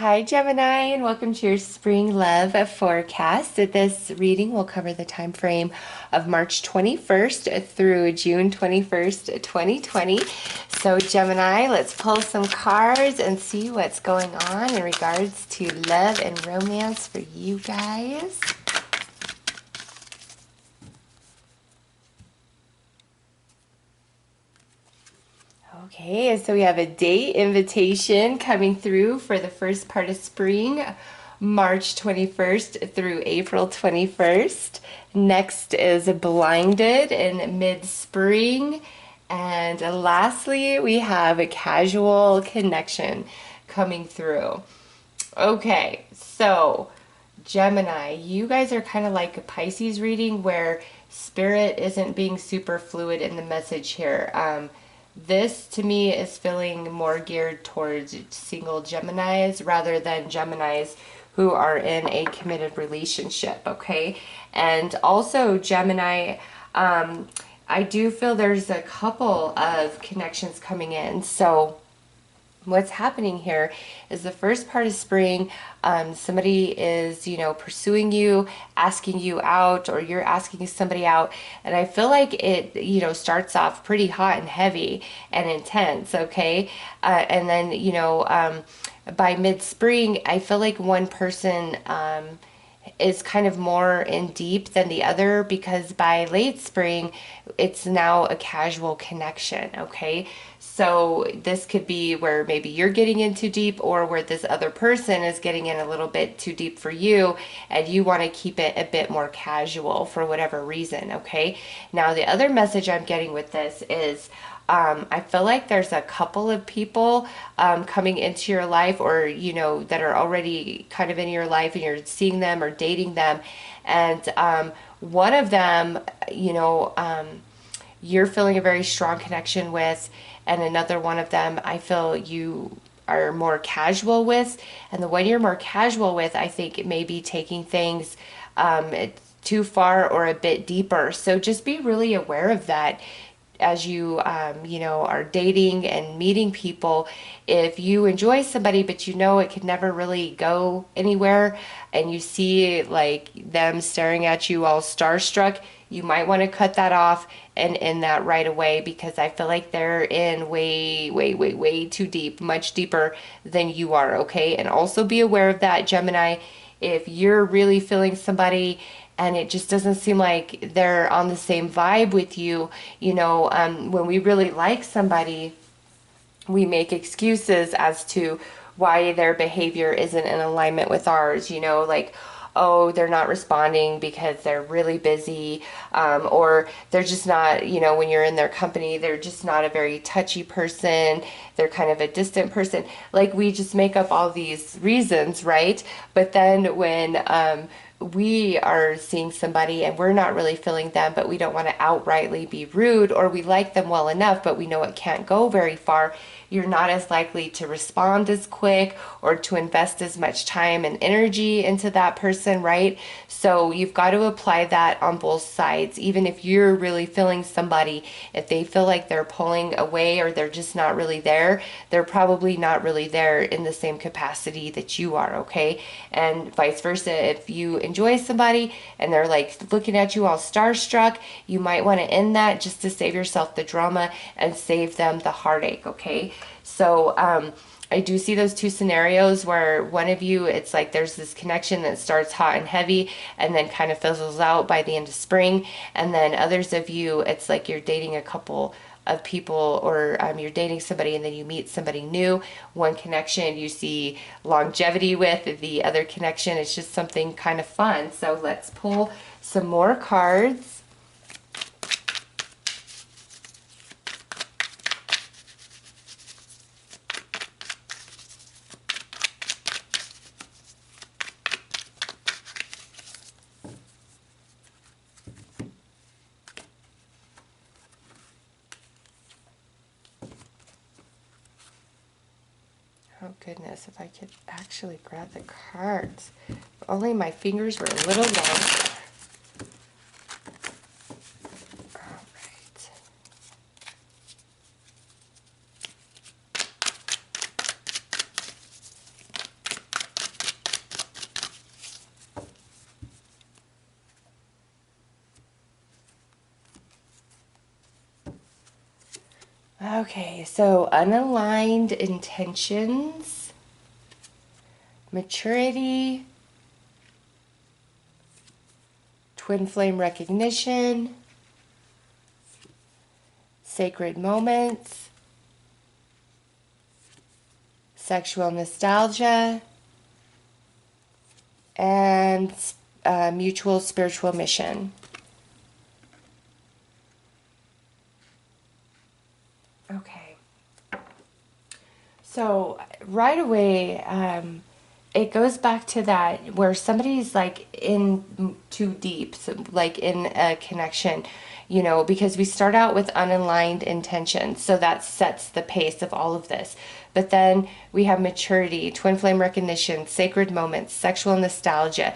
Hi, Gemini, and welcome to your spring love forecast. This reading will cover the time frame of March 21st through June 21st, 2020. So, Gemini, let's pull some cards and see what's going on in regards to love and romance for you guys. Okay, so we have a date invitation coming through for the first part of spring, March 21st through April 21st. Next is Blinded in mid-spring. And lastly, we have a casual connection coming through. Okay, so Gemini, you guys are kind of like a Pisces reading where spirit isn't being super fluid in the message here. This to me is feeling more geared towards single Geminis rather than Geminis who are in a committed relationship, okay? And also, Gemini, I do feel there's a couple of connections coming in. So, what's happening here is the first part of spring, somebody is pursuing you, asking you out, or you're asking somebody out, and I feel like it starts off pretty hot and heavy and intense, okay? And then by mid-spring I feel like one person is kind of more in deep than the other, because by late spring it's now a casual connection, okay? So this could be where maybe you're getting in too deep, or where this other person is getting in a little bit too deep for you and you want to keep it a bit more casual for whatever reason, okay? Now the other message I'm getting with this is I feel like there's a couple of people coming into your life, or that are already kind of in your life and you're seeing them or dating them, and one of them, you're feeling a very strong connection with, and another one of them I feel you are more casual with. And the one you're more casual with, I think it may be taking things too far or a bit deeper. So just be really aware of that as you are dating and meeting people. If you enjoy somebody but it could never really go anywhere, and you see like them staring at you all starstruck, you might want to cut that off and end that right away, because I feel like they're in way too deep, much deeper than you are, okay? And also be aware of that, Gemini. If you're really feeling somebody and it just doesn't seem like they're on the same vibe with you, when we really like somebody, we make excuses as to why their behavior isn't in alignment with ours, like, oh, they're not responding because they're really busy, or they're just not, when you're in their company, they're just not a very touchy person, they're kind of a distant person. Like, we just make up all these reasons, right? But then when we are seeing somebody and we're not really feeling them, but we don't want to outrightly be rude, or we like them well enough but we know it can't go very far, you're not as likely to respond as quick or to invest as much time and energy into that person, right? So you've got to apply that on both sides. Even if you're really feeling somebody, if they feel like they're pulling away or they're just not really there, they're probably not really there in the same capacity that you are, okay? And vice versa. If you enjoy somebody and they're like looking at you all starstruck, you might want to end that just to save yourself the drama and save them the heartache, okay? So I do see those two scenarios where one of you, it's like there's this connection that starts hot and heavy and then kind of fizzles out by the end of spring. And then others of you, it's like you're dating a couple of people, or you're dating somebody and then you meet somebody new. One connection you see longevity with, the other connection it's just something kind of fun. So let's pull some more cards. Oh goodness, if I could actually grab the cards. If only my fingers were a little longer. All right. Okay, so unaligned intentions, maturity, twin flame recognition, sacred moments, sexual nostalgia, and mutual spiritual mission. Okay. So right away, it goes back to that where somebody's like in too deep, so like in a connection, you know, because we start out with unaligned intentions. So that sets the pace of all of this. But then we have maturity, twin flame recognition, sacred moments, sexual nostalgia,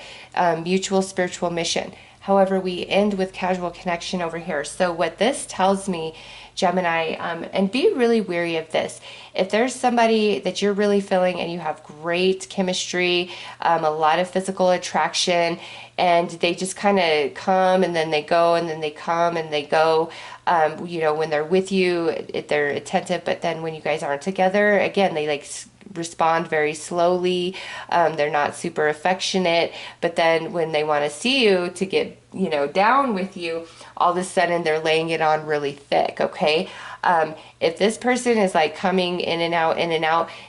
mutual spiritual mission. However, we end with casual connection over here. So what this tells me, Gemini, and be really wary of this. If there's somebody that you're really feeling and you have great chemistry, a lot of physical attraction, and they just kind of come and then they go and then they come and they go, you know, when they're with you, they're attentive, but then when you guys aren't together, again, they like respond very slowly. They're not super affectionate, but then when they want to see you to get, you know, down with you, all of a sudden they're laying it on really thick. Okay. If this person is like coming in and out,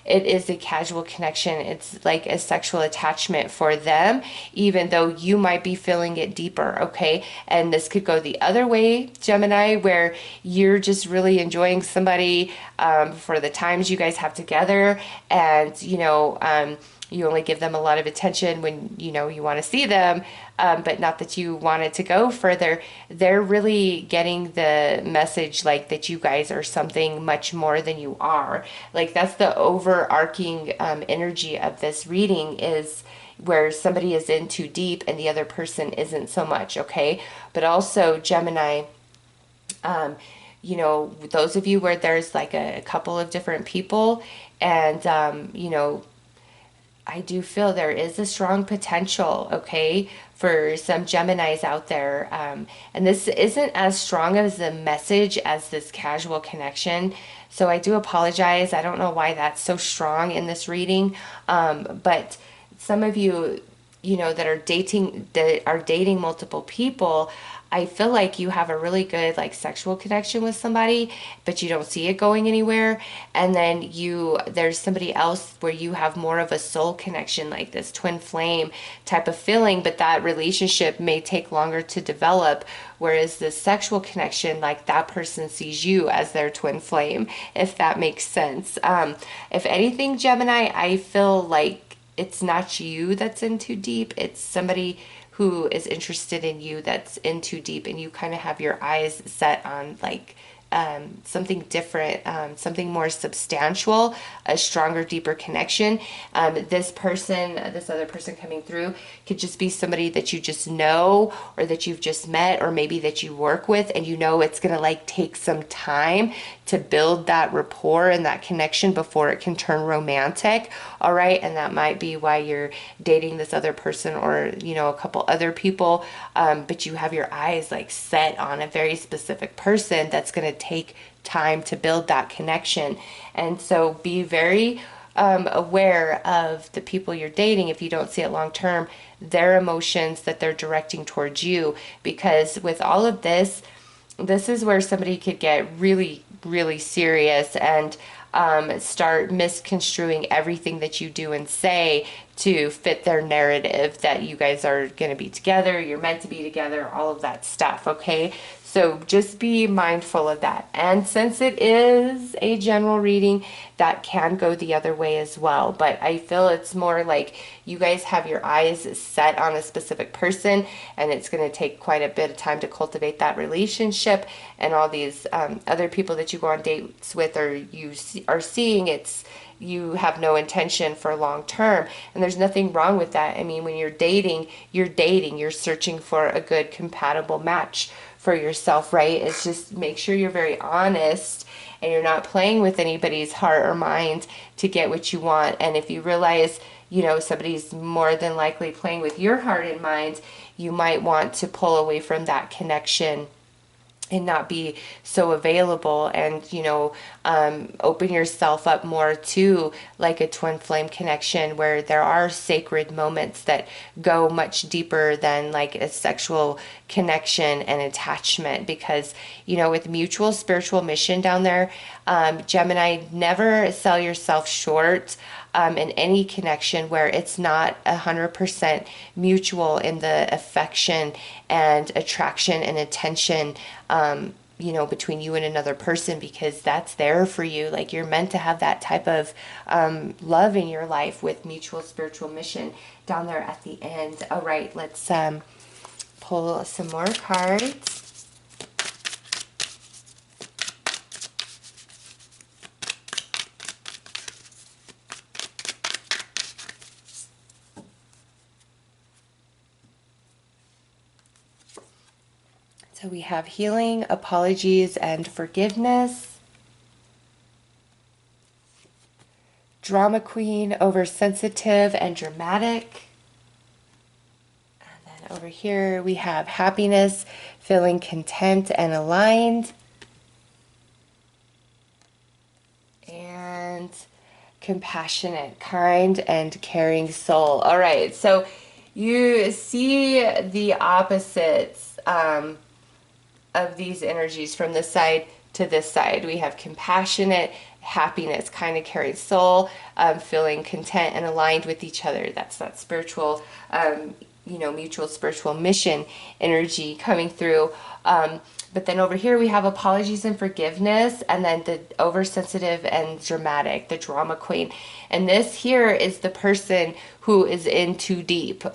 it is a casual connection. It's like a sexual attachment for them, even though you might be feeling it deeper. Okay. And this could go the other way, Gemini, where you're just really enjoying somebody for the times you guys have together, and, you know, you only give them a lot of attention when, you know, you want to see them, but not that you wanted to go further. They're really getting the message like that you guys are something much more than you are. Like that's the overarching energy of this reading, is where somebody is in too deep and the other person isn't so much. Okay. But also, Gemini, you know, those of you where there's like a couple of different people, and you know, I do feel there is a strong potential, okay, for some Geminis out there. And this isn't as strong as the message as this casual connection. So I do apologize. I don't know why that's so strong in this reading. But some of you, you know, that are dating multiple people, I feel like you have a really good like sexual connection with somebody, but you don't see it going anywhere. And then there's somebody else where you have more of a soul connection, like this twin flame type of feeling, but that relationship may take longer to develop. Whereas the sexual connection, like that person sees you as their twin flame, if that makes sense. If anything, Gemini, I feel like it's not you that's in too deep. It's somebody who is interested in you that's in too deep, and you kind of have your eyes set on like something different, something more substantial, a stronger, deeper connection. This other person coming through could just be somebody that you just know, or that you've just met, or maybe that you work with, and you know it's gonna like take some time to build that rapport and that connection before it can turn romantic. All right. And that might be why you're dating this other person, or, you know, a couple other people. But you have your eyes like set on a very specific person that's going to take time to build that connection. And so be very aware of the people you're dating. If you don't see it long term, their emotions that they're directing towards you, because with all of this is where somebody could get really, really serious and start misconstruing everything that you do and say to fit their narrative that you guys are going to be together, you're meant to be together, all of that stuff, okay? So just be mindful of that. And since it is a general reading, that can go the other way as well. But I feel it's more like you guys have your eyes set on a specific person, and it's going to take quite a bit of time to cultivate that relationship. And all these other people that you go on dates with, or you are seeing, you have no intention for long term, and there's nothing wrong with that. I mean, when you're dating, you're searching for a good compatible match for yourself, right? It's just make sure you're very honest and you're not playing with anybody's heart or mind to get what you want. And if you realize, you know, somebody's more than likely playing with your heart and mind, you might want to pull away from that connection and not be so available, and open yourself up more to like a twin flame connection where there are sacred moments that go much deeper than like a sexual connection and attachment. Because with mutual spiritual mission down there, Gemini, never sell yourself short in any connection where it's not 100% mutual in the affection and attraction and attention, between you and another person, because that's there for you. Like, you're meant to have that type of love in your life with mutual spiritual mission down there at the end. All right, let's pull some more cards. So we have healing, apologies, and forgiveness. Drama queen, oversensitive and dramatic. And then over here we have happiness, feeling content and aligned. And compassionate, kind, and caring soul. All right, so you see the opposites of these energies from this side to this side. We have compassionate, happiness, kind of caring soul, feeling content and aligned with each other. That's that spiritual, mutual spiritual mission energy coming through. But then over here we have apologies and forgiveness, and then the oversensitive and dramatic, the drama queen. And this here is the person who is in too deep,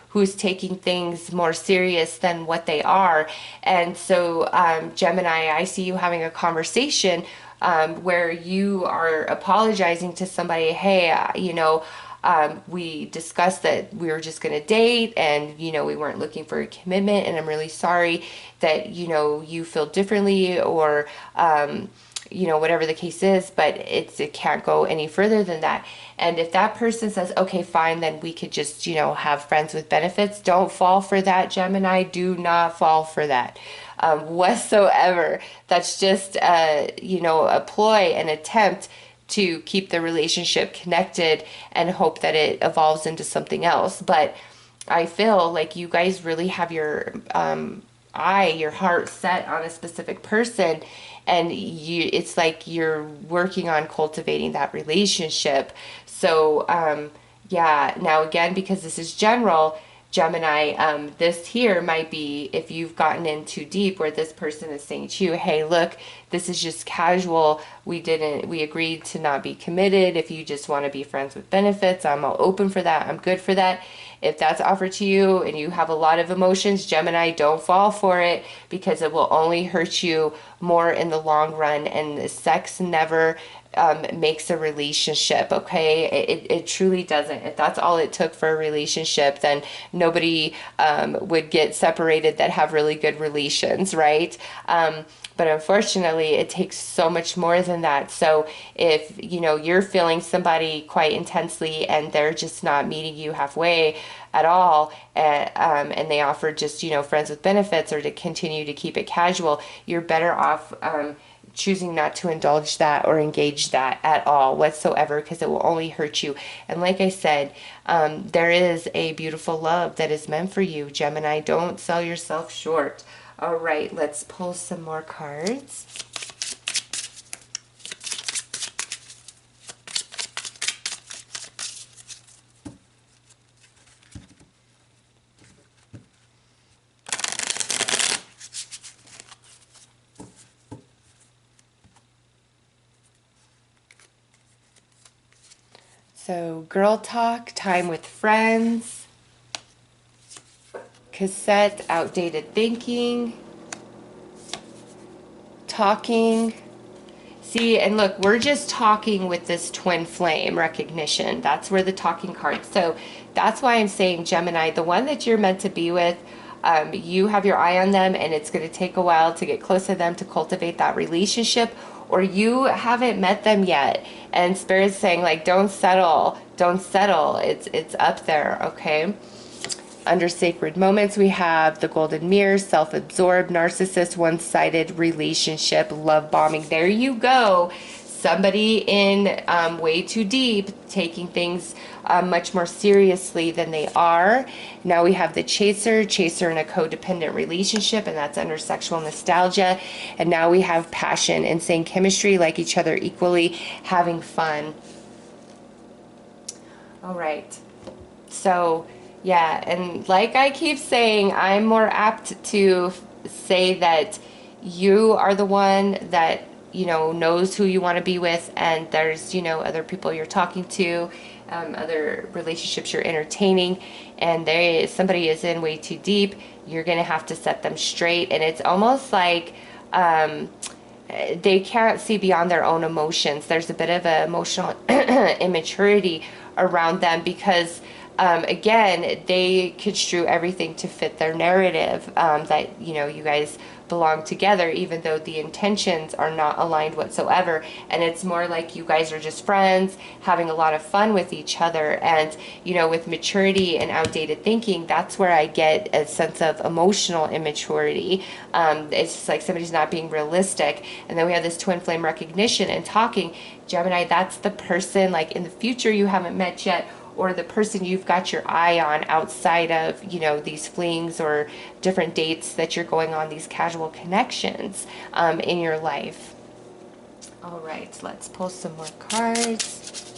who's taking things more serious than what they are. And so, Gemini, I see you having a conversation where you are apologizing to somebody. Hey, we discussed that we were just going to date, and we weren't looking for a commitment, and I'm really sorry that you feel differently, or whatever the case is, but it can't go any further than that. And if that person says, okay, fine, then we could just have friends with benefits, don't fall for that, Gemini. Do not fall for that whatsoever. That's just a ploy, an attempt to keep the relationship connected and hope that it evolves into something else. But I feel like you guys really have your your heart set on a specific person, and it's like you're working on cultivating that relationship. So now again, because this is general, Gemini, this here might be if you've gotten in too deep, where this person is saying to you, hey, look, this is just casual. We agreed to not be committed. If you just want to be friends with benefits, I'm all open for that. I'm good for that. If that's offered to you and you have a lot of emotions, Gemini, don't fall for it, because it will only hurt you more in the long run. And sex never makes a relationship, okay? It truly doesn't. If that's all it took for a relationship, then nobody would get separated that have really good relations, right? But unfortunately, it takes so much more than that. So if you're feeling somebody quite intensely and they're just not meeting you halfway at all, and they offer just friends with benefits, or to continue to keep it casual, you're better off choosing not to indulge that or engage that at all whatsoever, because it will only hurt you. And like I said, there is a beautiful love that is meant for you, Gemini. Don't sell yourself short. All right, let's pull some more cards. So, girl talk, time with friends, cassette, outdated thinking, talking. See, and look, we're just talking with this twin flame recognition. That's where the talking card. So that's why I'm saying, Gemini, the one that you're meant to be with, you have your eye on them, and it's going to take a while to get close to them, to cultivate that relationship, or you haven't met them yet, and Spirit's saying, like, don't settle, it's up there, okay? Under sacred moments, we have the golden mirror, self-absorbed, narcissist, one-sided relationship, love bombing. There you go. Somebody in way too deep, taking things much more seriously than they are. Now we have the chaser in a codependent relationship, and that's under sexual nostalgia. And now we have passion, insane chemistry, like each other equally, having fun. All right. So, yeah, and like I keep saying, I'm more apt to say that you are the one that, you know, knows who you want to be with, and there's, you know, other people you're talking to, other relationships you're entertaining, and somebody is in way too deep. You're going to have to set them straight, and it's almost like they can't see beyond their own emotions. There's a bit of an emotional immaturity around them because again, they construe everything to fit their narrative, that, you know, you guys belong together, even though the intentions are not aligned whatsoever. And it's more like you guys are just friends, having a lot of fun with each other. And, you know, with maturity and outdated thinking, that's where I get a sense of emotional immaturity. It's just like somebody's not being realistic. And then we have this twin flame recognition and talking. Gemini, that's the person, like, in the future you haven't met yet, or the person you've got your eye on outside of, you know, these flings or different dates that you're going on, these casual connections in your life. All right, let's pull some more cards.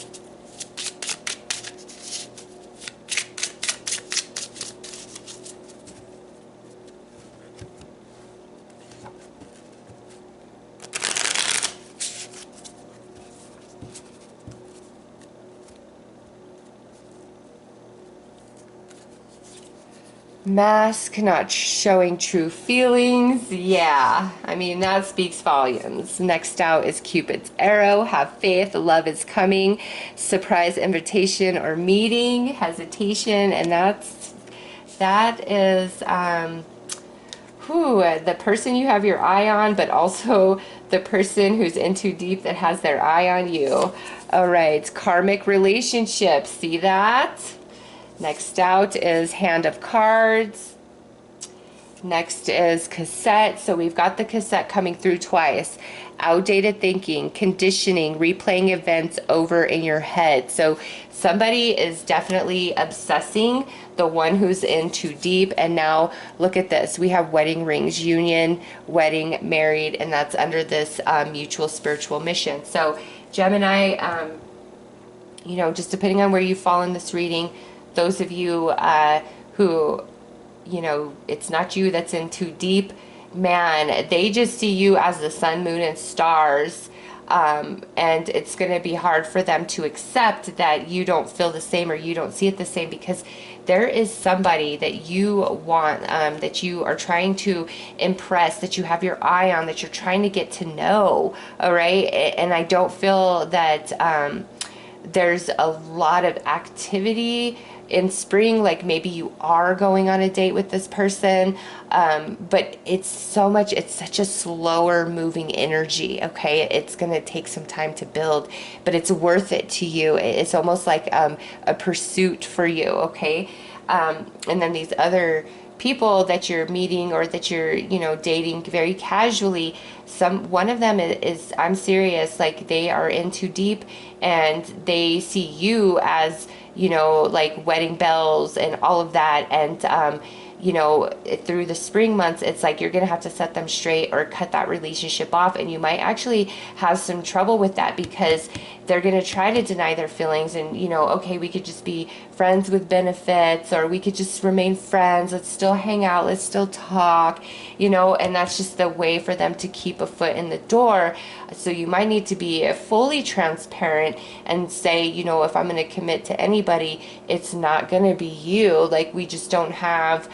Mask, not showing true feelings. Yeah, I mean, that speaks volumes. Next out is Cupid's arrow. Have faith, love is coming. Surprise invitation or meeting, hesitation, and that is the person you have your eye on, but also the person who's in too deep that has their eye on you. All right, karmic relationships. See that? Next out is Hand of Cards. Next is Cassette. So we've got the cassette coming through twice. Outdated thinking, conditioning, replaying events over in your head. So somebody is definitely obsessing the one who's in too deep. And now look at this. We have wedding rings, union, wedding, married, and that's under this mutual spiritual mission. So Gemini, you know, just depending on where you fall in this reading, those of you who, you know, it's not you that's in too deep, man, they just see you as the sun, moon, and stars. And it's going to be hard for them to accept that you don't feel the same or you don't see it the same, because there is somebody that you want, that you are trying to impress, that you have your eye on, that you're trying to get to know. All right. And I don't feel that there's a lot of activity in spring. Like maybe you are going on a date with this person, but it's such a slower moving energy. Okay, it's gonna take some time to build, but it's worth it to you. It's almost like a pursuit for you. Okay, and then these other people that you're meeting or that you're, you know, dating very casually, one of them is I'm serious, like they are in too deep and they see you as, you know, like wedding bells and all of that. And you know, through the spring months, it's like you're gonna have to set them straight or cut that relationship off, and you might actually have some trouble with that because they're gonna try to deny their feelings. And, you know, okay, we could just be friends with benefits, or we could just remain friends, let's still hang out, let's still talk, you know, and that's just the way for them to keep a foot in the door. So you might need to be fully transparent and say, you know, if I'm going to commit to anybody, it's not going to be you. Like, we just don't have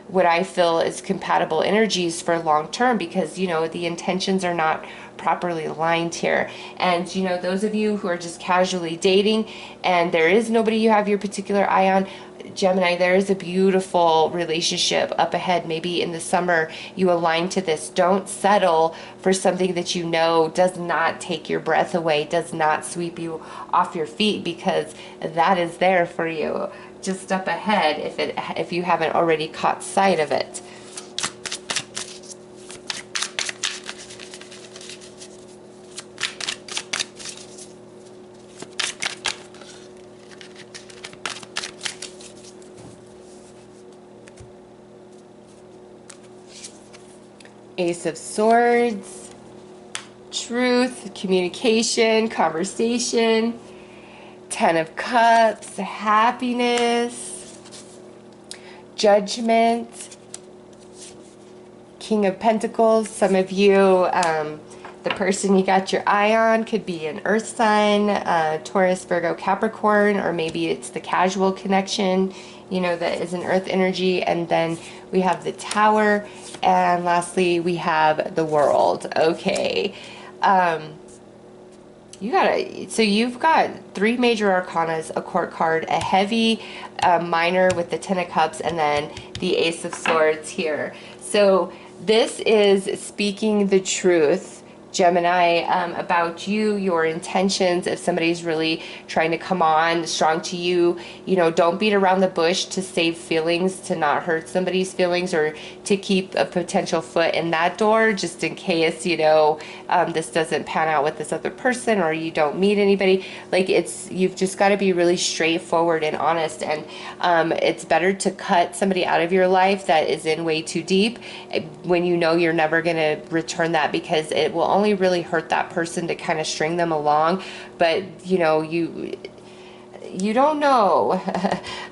what I feel is compatible energies for long term, because, you know, the intentions are not properly aligned here. And, you know, those of you who are just casually dating and there is nobody you have your particular eye on, Gemini, there is a beautiful relationship up ahead. Maybe in the summer you align to this. Don't settle for something that you know does not take your breath away, does not sweep you off your feet, because that is there for you just up ahead if you haven't already caught sight of it. Ace of Swords, truth, communication, conversation, Ten of Cups, happiness, judgment, King of Pentacles. Some of you, the person you got your eye on could be an earth sign, Taurus, Virgo, Capricorn, or maybe it's the casual connection, you know, that is an earth energy. And then we have the Tower. And lastly, we have the World. Okay. So you've got 3 major arcanas, a court card, a heavy minor with the Ten of Cups, and then the Ace of Swords here. So this is speaking the truth, Gemini, about you, your intentions. If somebody's really trying to come on strong to you, you know, don't beat around the bush to save feelings, to not hurt somebody's feelings, or to keep a potential foot in that door just in case, you know, this doesn't pan out with this other person, or you don't meet anybody. Like, you've just got to be really straightforward and honest. And it's better to cut somebody out of your life that is in way too deep when you know you're never going to return that, because it will only really hurt that person to kind of string them along. But you know, you don't know.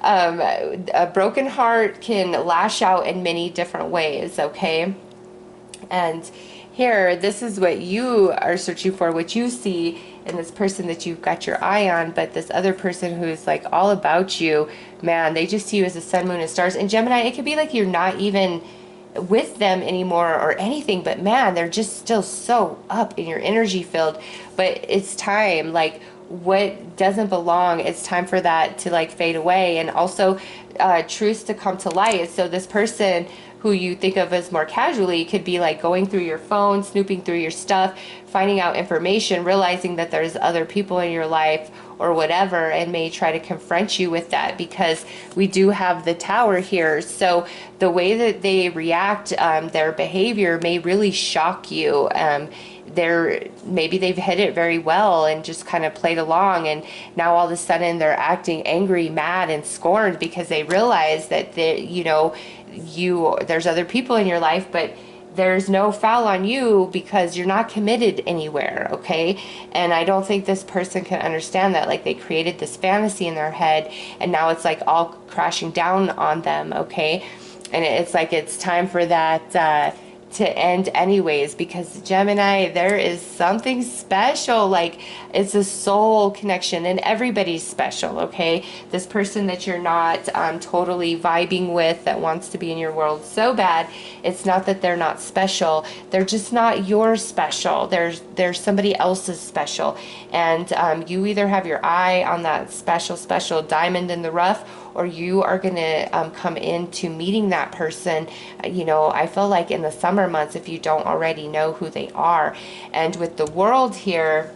A broken heart can lash out in many different ways, okay? And here, this is what you are searching for, what you see in this person that you've got your eye on. But this other person who is like all about you, man, they just see you as the sun, moon, and stars. And Gemini, it could be like you're not even with them anymore or anything, but man, they're just still so up in your energy field. But it's time, like, what doesn't belong, it's time for that to like fade away, and also truths to come to light. So this person who you think of as more casually could be like going through your phone, snooping through your stuff, finding out information, realizing that there's other people in your life or whatever, and may try to confront you with that, because we do have the Tower here. So the way that they react, their behavior may really shock you. Maybe they've hid it very well and just kind of played along, and now all of a sudden they're acting angry, mad, and scorned because they realize that there's other people in your life, but there's no foul on you because you're not committed anywhere, okay? And I don't think this person can understand that. Like, they created this fantasy in their head, and now it's like all crashing down on them, okay? And it's like it's time for that to end anyways, because Gemini, there is something special. Like, it's a soul connection, and everybody's special, okay? This person that you're not totally vibing with, that wants to be in your world so bad, it's not that they're not special, they're just not your special. There's somebody else's special, and you either have your eye on that special diamond in the rough, or you are going to come into meeting that person, you know, I feel like in the summer months, if you don't already know who they are. And with the World here,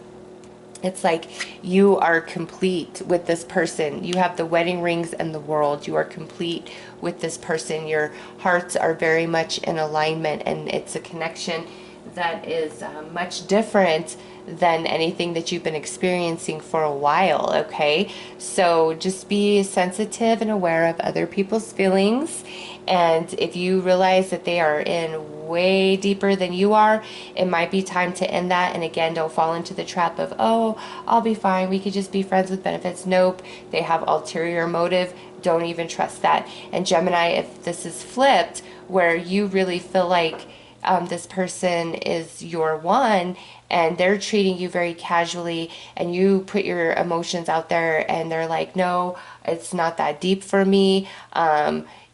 it's like you are complete with this person. You have the wedding rings and the World. You are complete with this person. Your hearts are very much in alignment, and it's a connection that is much different than anything that you've been experiencing for a while, okay? So just be sensitive and aware of other people's feelings. And if you realize that they are in way deeper than you are, it might be time to end that. And again, don't fall into the trap of, oh, I'll be fine, we could just be friends with benefits. Nope, they have ulterior motive. Don't even trust that. And Gemini, if this is flipped, where you really feel like this person is your one, and they're treating you very casually, and you put your emotions out there and they're like, no, it's not that deep for me,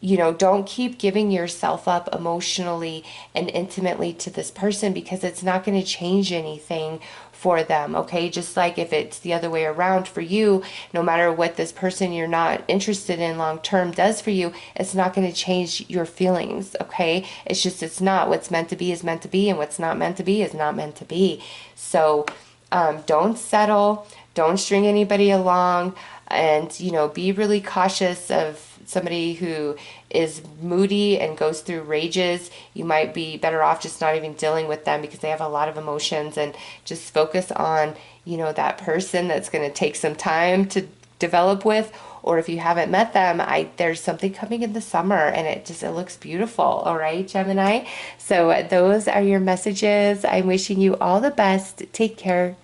you know, don't keep giving yourself up emotionally and intimately to this person, because it's not going to change anything for them, okay? Just like if it's the other way around for you, no matter what this person you're not interested in long term does for you, it's not going to change your feelings, okay? It's just, it's not. What's meant to be is meant to be, and what's not meant to be is not meant to be. So don't settle, don't string anybody along, and, you know, be really cautious of somebody who is moody and goes through rages. You might be better off just not even dealing with them because they have a lot of emotions, and just focus on, you know, that person that's going to take some time to develop with. Or if you haven't met them, there's something coming in the summer, and it looks beautiful. All right, Gemini. So those are your messages. I'm wishing you all the best. Take care.